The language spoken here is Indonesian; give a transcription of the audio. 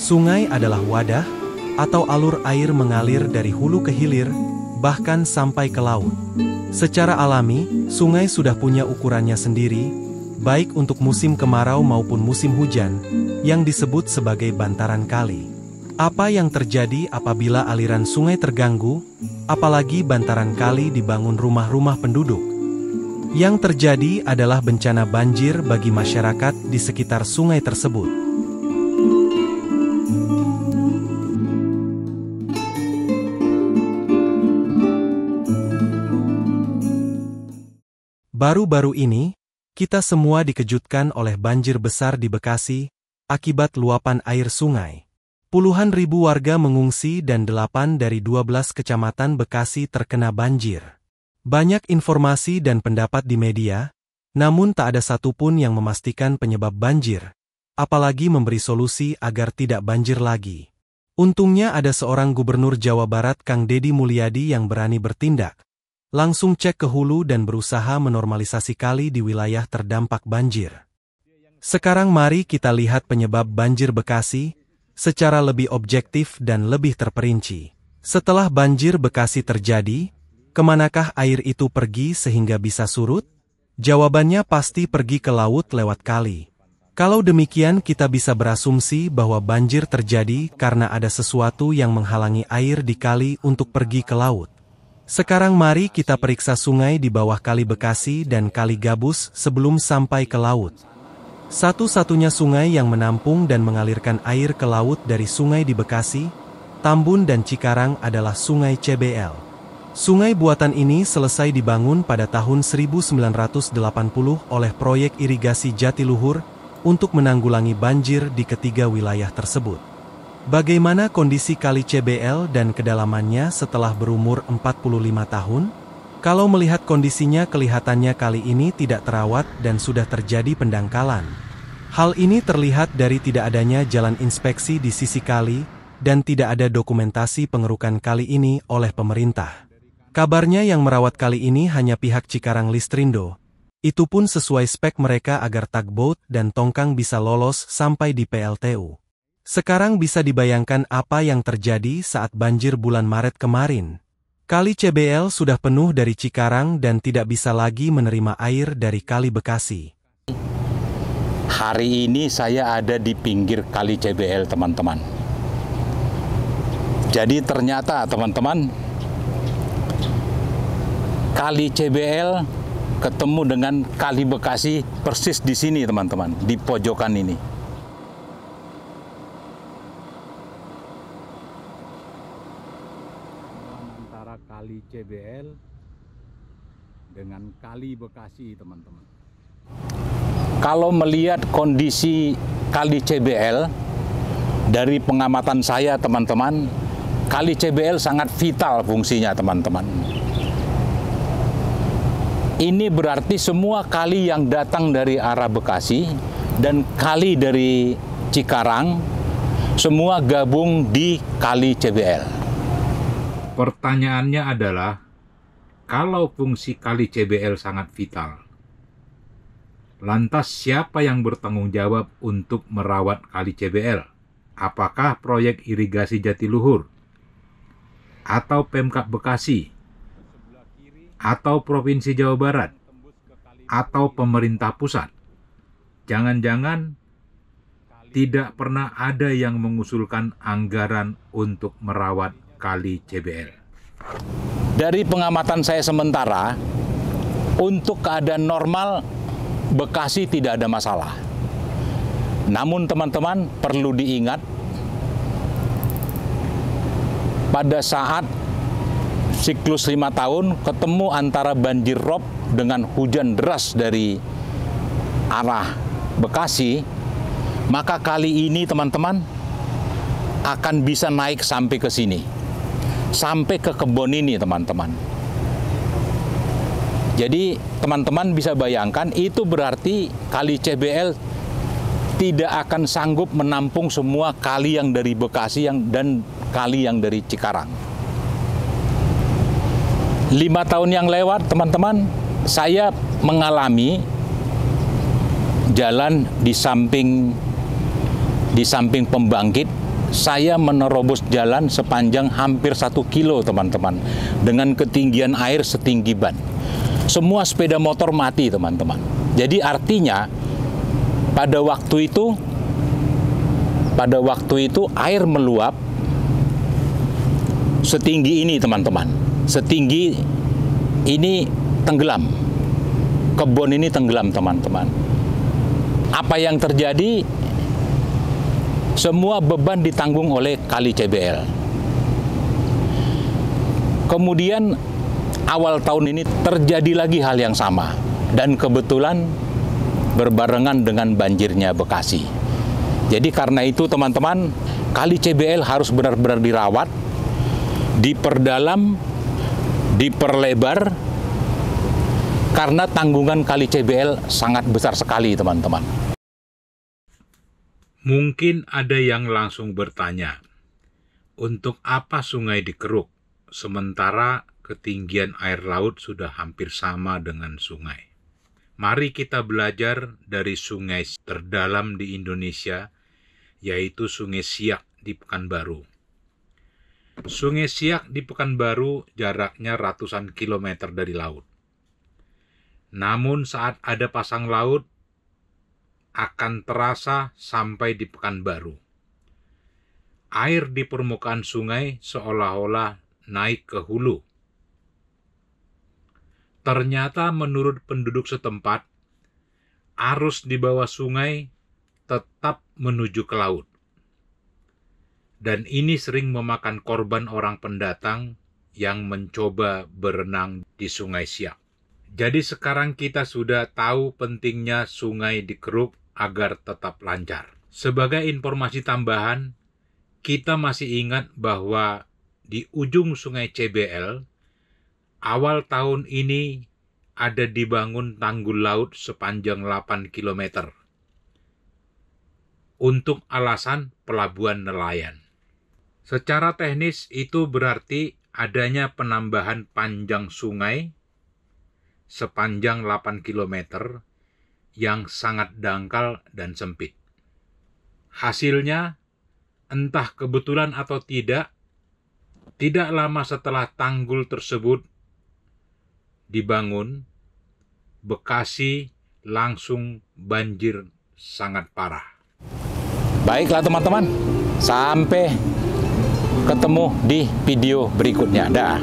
Sungai adalah wadah atau alur air mengalir dari hulu ke hilir, bahkan sampai ke laut. Secara alami, sungai sudah punya ukurannya sendiri, baik untuk musim kemarau maupun musim hujan, yang disebut sebagai bantaran kali. Apa yang terjadi apabila aliran sungai terganggu, apalagi bantaran kali dibangun rumah-rumah penduduk? Yang terjadi adalah bencana banjir bagi masyarakat di sekitar sungai tersebut. Baru-baru ini, kita semua dikejutkan oleh banjir besar di Bekasi, akibat luapan air sungai. Puluhan ribu warga mengungsi dan 8 dari 12 kecamatan Bekasi terkena banjir. Banyak informasi dan pendapat di media, namun tak ada satupun yang memastikan penyebab banjir, apalagi memberi solusi agar tidak banjir lagi. Untungnya ada seorang gubernur Jawa Barat Kang Deddy Mulyadi yang berani bertindak. Langsung cek ke hulu dan berusaha menormalisasi kali di wilayah terdampak banjir. Sekarang mari kita lihat penyebab banjir Bekasi secara lebih objektif dan lebih terperinci. Setelah banjir Bekasi terjadi, kemanakah air itu pergi sehingga bisa surut? Jawabannya pasti pergi ke laut lewat kali. Kalau demikian kita bisa berasumsi bahwa banjir terjadi karena ada sesuatu yang menghalangi air di kali untuk pergi ke laut. Sekarang mari kita periksa sungai di bawah Kali Bekasi dan Kali Gabus sebelum sampai ke laut. Satu-satunya sungai yang menampung dan mengalirkan air ke laut dari sungai di Bekasi, Tambun dan Cikarang adalah Sungai CBL. Sungai buatan ini selesai dibangun pada tahun 1980 oleh proyek irigasi Jatiluhur untuk menanggulangi banjir di ketiga wilayah tersebut. Bagaimana kondisi Kali CBL dan kedalamannya setelah berumur 45 tahun? Kalau melihat kondisinya kelihatannya kali ini tidak terawat dan sudah terjadi pendangkalan. Hal ini terlihat dari tidak adanya jalan inspeksi di sisi kali dan tidak ada dokumentasi pengerukan kali ini oleh pemerintah. Kabarnya yang merawat kali ini hanya pihak Cikarang Listrindo. Itu pun sesuai spek mereka agar tugboat dan tongkang bisa lolos sampai di PLTU. Sekarang bisa dibayangkan apa yang terjadi saat banjir bulan Maret kemarin. Kali CBL sudah penuh dari Cikarang dan tidak bisa lagi menerima air dari Kali Bekasi. Hari ini saya ada di pinggir Kali CBL, teman-teman. Jadi ternyata, teman-teman, Kali CBL ketemu dengan Kali Bekasi persis di sini, teman-teman, di pojokan ini. Kali CBL dengan Kali Bekasi, teman-teman. Kalau melihat kondisi Kali CBL dari pengamatan saya, teman-teman, Kali CBL sangat vital fungsinya, teman-teman. Ini berarti semua kali yang datang dari arah Bekasi dan kali dari Cikarang semua gabung di Kali CBL. Pertanyaannya adalah, kalau fungsi Kali CBL sangat vital, lantas siapa yang bertanggung jawab untuk merawat Kali CBL? Apakah proyek irigasi Jatiluhur? Atau Pemkab Bekasi? Atau Provinsi Jawa Barat? Atau pemerintah pusat? Jangan-jangan tidak pernah ada yang mengusulkan anggaran untuk merawat Kali CBL. Dari pengamatan saya sementara, untuk keadaan normal, Bekasi tidak ada masalah. Namun teman-teman perlu diingat, pada saat siklus 5 tahun ketemu antara banjir rob dengan hujan deras dari arah Bekasi, maka kali ini teman-teman akan bisa naik sampai ke sini. Sampai ke kebun ini, teman-teman. Jadi teman-teman bisa bayangkan, itu berarti Kali CBL tidak akan sanggup menampung semua kali yang dari Bekasi dan kali yang dari Cikarang. 5 tahun yang lewat, teman-teman, saya mengalami jalan di samping pembangkit saya menerobos jalan sepanjang hampir 1 kilo, teman-teman, dengan ketinggian air setinggi ban. Semua sepeda motor mati, teman-teman. Jadi artinya pada waktu itu air meluap setinggi ini, teman-teman. Setinggi ini tenggelam. Kebun ini tenggelam, teman-teman. Apa yang terjadi? Semua beban ditanggung oleh Kali CBL. Kemudian awal tahun ini terjadi lagi hal yang sama. Dan kebetulan berbarengan dengan banjirnya Bekasi. Jadi karena itu, teman-teman, Kali CBL harus benar-benar dirawat, diperdalam, diperlebar, karena tanggungan Kali CBL sangat besar sekali, teman-teman. Mungkin ada yang langsung bertanya, untuk apa sungai dikeruk, sementara ketinggian air laut sudah hampir sama dengan sungai? Mari kita belajar dari sungai terdalam di Indonesia, yaitu Sungai Siak di Pekanbaru. Sungai Siak di Pekanbaru jaraknya ratusan kilometer dari laut. Namun saat ada pasang laut, akan terasa sampai di Pekanbaru. Air di permukaan sungai seolah-olah naik ke hulu. Ternyata menurut penduduk setempat, arus di bawah sungai tetap menuju ke laut. Dan ini sering memakan korban orang pendatang yang mencoba berenang di Sungai Siak. Jadi sekarang kita sudah tahu pentingnya sungai dikeruk agar tetap lancar. Sebagai informasi tambahan, kita masih ingat bahwa di ujung Sungai CBL, awal tahun ini ada dibangun tanggul laut sepanjang 8 km untuk alasan pelabuhan nelayan. Secara teknis itu berarti adanya penambahan panjang sungai sepanjang 8 km yang sangat dangkal dan sempit. Hasilnya, entah kebetulan atau tidak lama setelah tanggul tersebut dibangun, Bekasi langsung banjir sangat parah. Baiklah, teman-teman, sampai ketemu di video berikutnya. Dah.